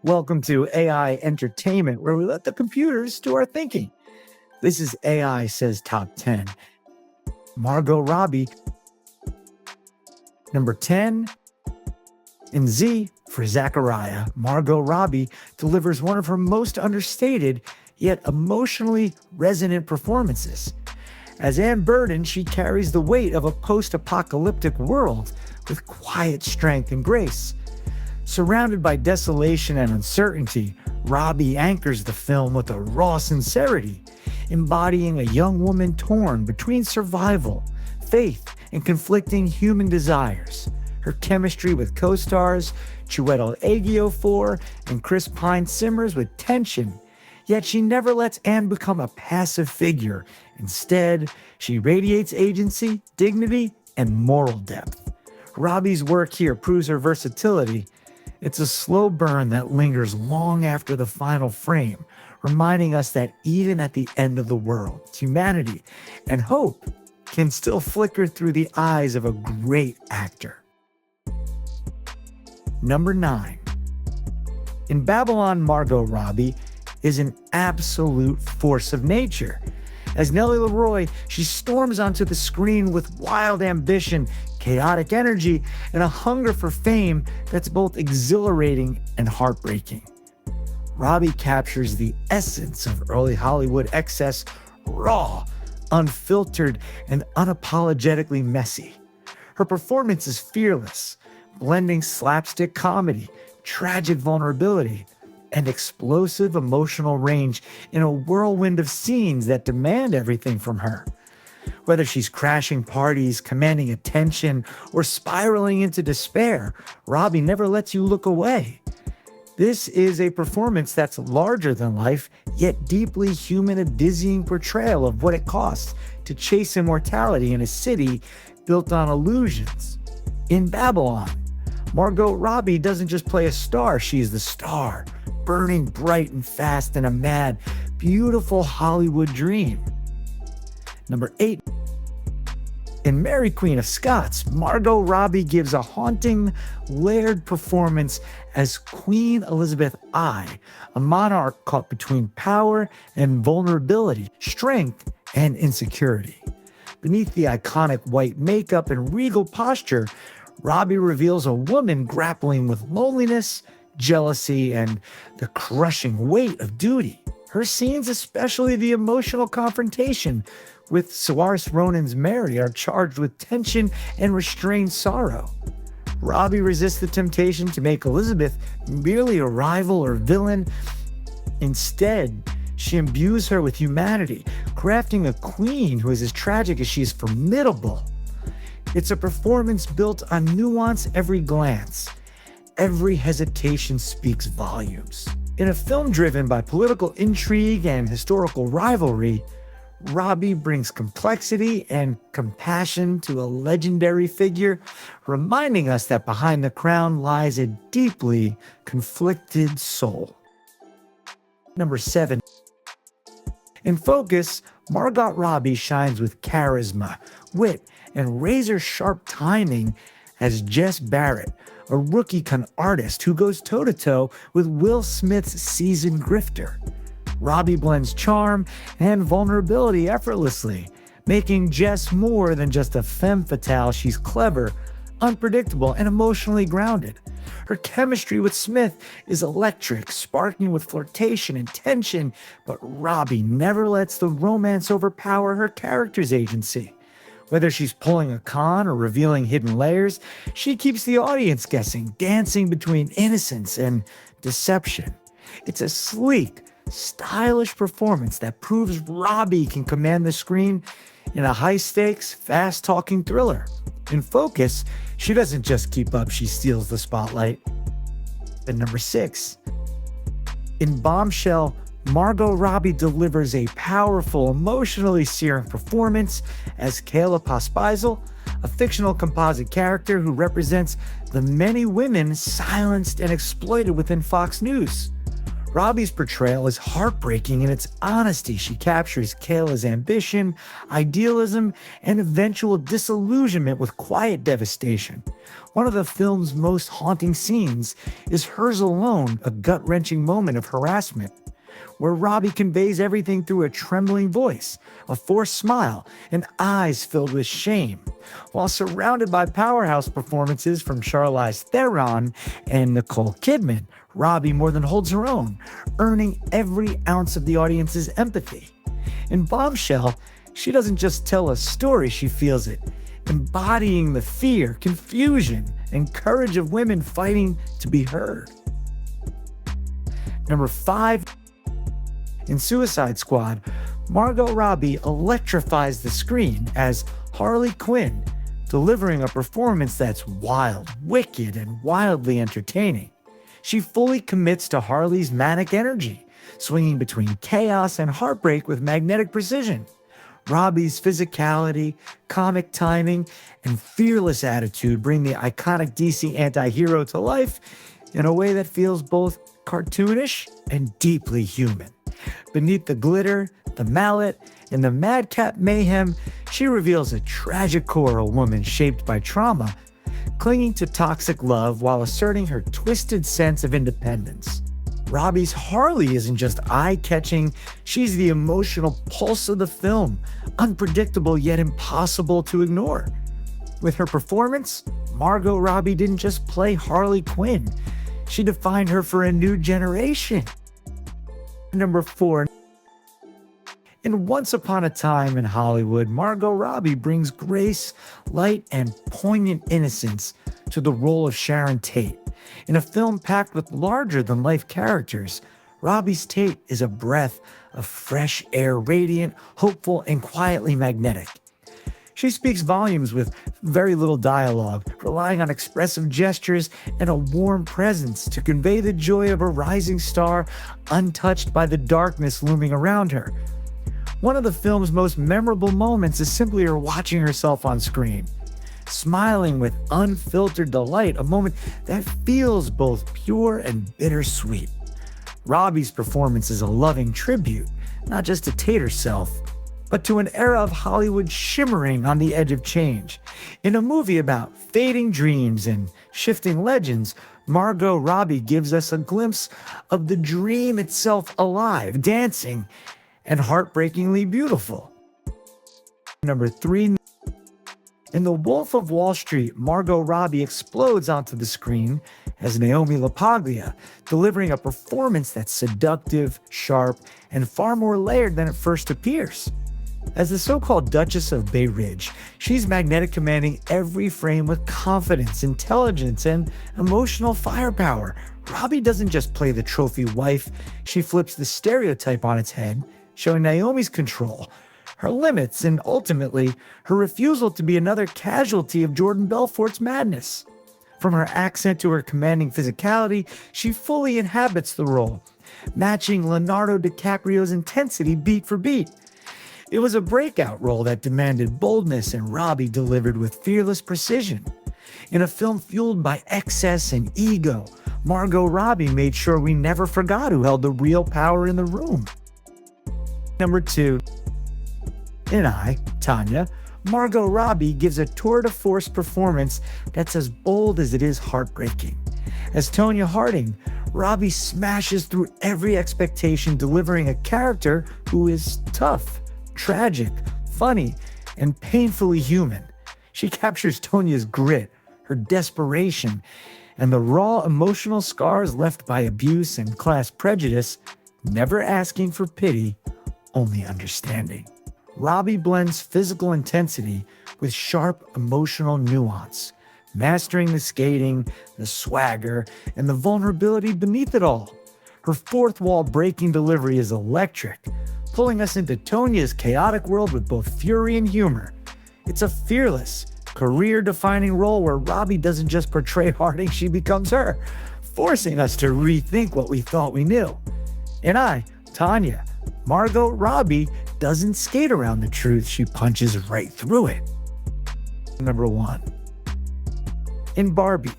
Welcome to AI Entertainment, where we let the computers do our thinking. This is AI Says Top 10. Margot Robbie. Number 10. In Z for Zachariah, Margot Robbie delivers one of her most understated yet emotionally resonant performances. As Anne Burden, she carries the weight of a post-apocalyptic world with quiet strength and grace. Surrounded by desolation and uncertainty, Robbie anchors the film with a raw sincerity, embodying a young woman torn between survival, faith, and conflicting human desires. Her chemistry with co-stars Chiwetel Ejiofor and Chris Pine simmers with tension, yet she never lets Anne become a passive figure. Instead, she radiates agency, dignity, and moral depth. Robbie's work here proves her versatility. It's a slow burn that lingers long after the final frame, reminding us that even at the end of the world, humanity and hope can still flicker through the eyes of a great actor. Number 9. In Babylon, Margot Robbie is an absolute force of nature. As Nellie Leroy, she storms onto the screen with wild ambition, chaotic energy, and a hunger for fame that's both exhilarating and heartbreaking. Robbie captures the essence of early Hollywood excess, raw, unfiltered, and unapologetically messy. Her performance is fearless, blending slapstick comedy, tragic vulnerability, and explosive emotional range in a whirlwind of scenes that demand everything from her. Whether she's crashing parties, commanding attention, or spiraling into despair, Robbie never lets you look away. This is a performance that's larger than life, yet deeply human, a dizzying portrayal of what it costs to chase immortality in a city built on illusions. In Babylon, Margot Robbie doesn't just play a star, she's the star, burning bright and fast in a mad, beautiful Hollywood dream. Number 8. In Mary Queen of Scots, Margot Robbie gives a haunting, layered performance as Queen Elizabeth I, a monarch caught between power and vulnerability, strength and insecurity. Beneath the iconic white makeup and regal posture, Robbie reveals a woman grappling with loneliness, jealousy, and the crushing weight of duty. Her scenes, especially the emotional confrontation with Saoirse Ronan's Mary, are charged with tension and restrained sorrow. Robbie resists the temptation to make Elizabeth merely a rival or villain. Instead, she imbues her with humanity, crafting a queen who is as tragic as she is formidable. It's a performance built on nuance every glance. Every hesitation speaks volumes. In a film driven by political intrigue and historical rivalry, Robbie brings complexity and compassion to a legendary figure, reminding us that behind the crown lies a deeply conflicted soul. Number 7. In Focus, Margot Robbie shines with charisma, wit, and razor-sharp timing as Jess Barrett, a rookie con artist who goes toe-to-toe with Will Smith's seasoned grifter. Robbie blends charm and vulnerability effortlessly, making Jess more than just a femme fatale. She's clever, unpredictable, and emotionally grounded. Her chemistry with Smith is electric, sparking with flirtation and tension, but Robbie never lets the romance overpower her character's agency. Whether she's pulling a con or revealing hidden layers, she keeps the audience guessing, dancing between innocence and deception. It's a sleek, stylish performance that proves Robbie can command the screen in a high-stakes, fast-talking thriller. In Focus, she doesn't just keep up, she steals the spotlight. And number 6. In Bombshell, Margot Robbie delivers a powerful, emotionally searing performance as Kayla Pospisil, a fictional composite character who represents the many women silenced and exploited within Fox News. Robbie's portrayal is heartbreaking in its honesty. She captures Kayla's ambition, idealism, and eventual disillusionment with quiet devastation. One of the film's most haunting scenes is hers alone, a gut-wrenching moment of harassment, where Robbie conveys everything through a trembling voice, a forced smile, and eyes filled with shame. While surrounded by powerhouse performances from Charlize Theron and Nicole Kidman, Robbie more than holds her own, earning every ounce of the audience's empathy. In Bombshell, she doesn't just tell a story, she feels it, embodying the fear, confusion, and courage of women fighting to be heard. Number 5. In Suicide Squad, Margot Robbie electrifies the screen as Harley Quinn, delivering a performance that's wild, wicked, and wildly entertaining. She fully commits to Harley's manic energy, swinging between chaos and heartbreak with magnetic precision. Robbie's physicality, comic timing, and fearless attitude bring the iconic DC anti-hero to life in a way that feels both cartoonish and deeply human. Beneath the glitter, the mallet, and the madcap mayhem, she reveals a tragic core, a woman shaped by trauma, clinging to toxic love while asserting her twisted sense of independence. Robbie's Harley isn't just eye-catching, she's the emotional pulse of the film, unpredictable yet impossible to ignore. With her performance, Margot Robbie didn't just play Harley Quinn, she defined her for a new generation. Number 4. In Once Upon a Time in Hollywood, Margot Robbie brings grace, light, and poignant innocence to the role of Sharon Tate. In a film packed with larger-than-life characters, Robbie's Tate is a breath of fresh air, radiant, hopeful, and quietly magnetic. She speaks volumes with very little dialogue, relying on expressive gestures and a warm presence to convey the joy of a rising star untouched by the darkness looming around her. One of the film's most memorable moments is simply her watching herself on screen, smiling with unfiltered delight, a moment that feels both pure and bittersweet. Robbie's performance is a loving tribute, not just to Tate herself, but to an era of Hollywood shimmering on the edge of change. In a movie about fading dreams and shifting legends, Margot Robbie gives us a glimpse of the dream itself alive, dancing, and heartbreakingly beautiful. Number 3. In The Wolf of Wall Street, Margot Robbie explodes onto the screen as Naomi LaPaglia, delivering a performance that's seductive, sharp, and far more layered than it first appears. As the so-called Duchess of Bay Ridge, she's magnetic, commanding every frame with confidence, intelligence, and emotional firepower. Robbie doesn't just play the trophy wife, she flips the stereotype on its head, showing Naomi's control, her limits, and ultimately, her refusal to be another casualty of Jordan Belfort's madness. From her accent to her commanding physicality, she fully inhabits the role, matching Leonardo DiCaprio's intensity beat for beat. It was a breakout role that demanded boldness, and Robbie delivered with fearless precision. In a film fueled by excess and ego, Margot Robbie made sure we never forgot who held the real power in the room. Number 2. In I, Tanya, Margot Robbie gives a tour de force performance that's as bold as it is heartbreaking. As Tonya Harding, Robbie smashes through every expectation, delivering a character who is tough, tragic, funny, and painfully human. She captures Tonya's grit, her desperation, and the raw emotional scars left by abuse and class prejudice, never asking for pity, only understanding. Robbie blends physical intensity with sharp emotional nuance, mastering the skating, the swagger, and the vulnerability beneath it all. Her fourth wall breaking delivery is electric, pulling us into Tonya's chaotic world with both fury and humor. It's a fearless, career-defining role where Robbie doesn't just portray Harding, she becomes her, forcing us to rethink what we thought we knew. And I, Tanya, Margot Robbie doesn't skate around the truth, she punches right through it. Number 1. In Barbie,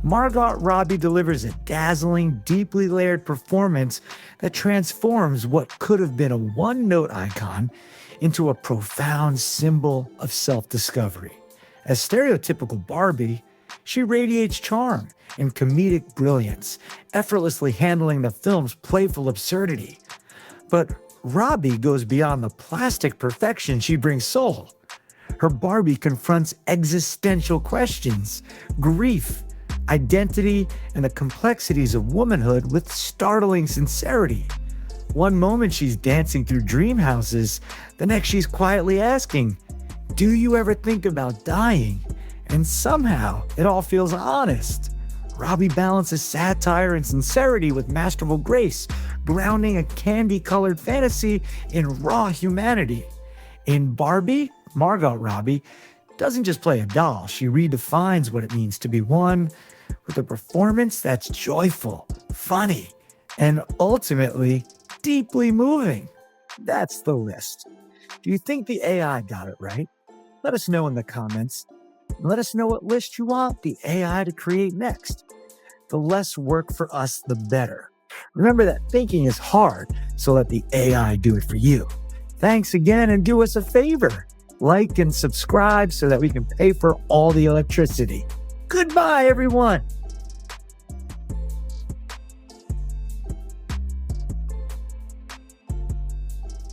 Margot Robbie delivers a dazzling, deeply layered performance that transforms what could have been a one-note icon into a profound symbol of self-discovery. As stereotypical Barbie, she radiates charm and comedic brilliance, effortlessly handling the film's playful absurdity. But Robbie goes beyond the plastic perfection. She brings soul. Her Barbie confronts existential questions, grief, identity, and the complexities of womanhood with startling sincerity. One moment she's dancing through dream houses, the next she's quietly asking, "Do you ever think about dying?" And somehow it all feels honest. Robbie balances satire and sincerity with masterful grace, grounding a candy-colored fantasy in raw humanity. In Barbie, Margot Robbie doesn't just play a doll, she redefines what it means to be one, with a performance that's joyful, funny, and ultimately deeply moving. That's the list. Do you think the AI got it right? Let us know in the comments. Let us know what list you want the AI to create next. The less work for us, the better. Remember that thinking is hard, so let the AI do it for you. Thanks again, and do us a favor. Like and subscribe so that we can pay for all the electricity. Goodbye, everyone.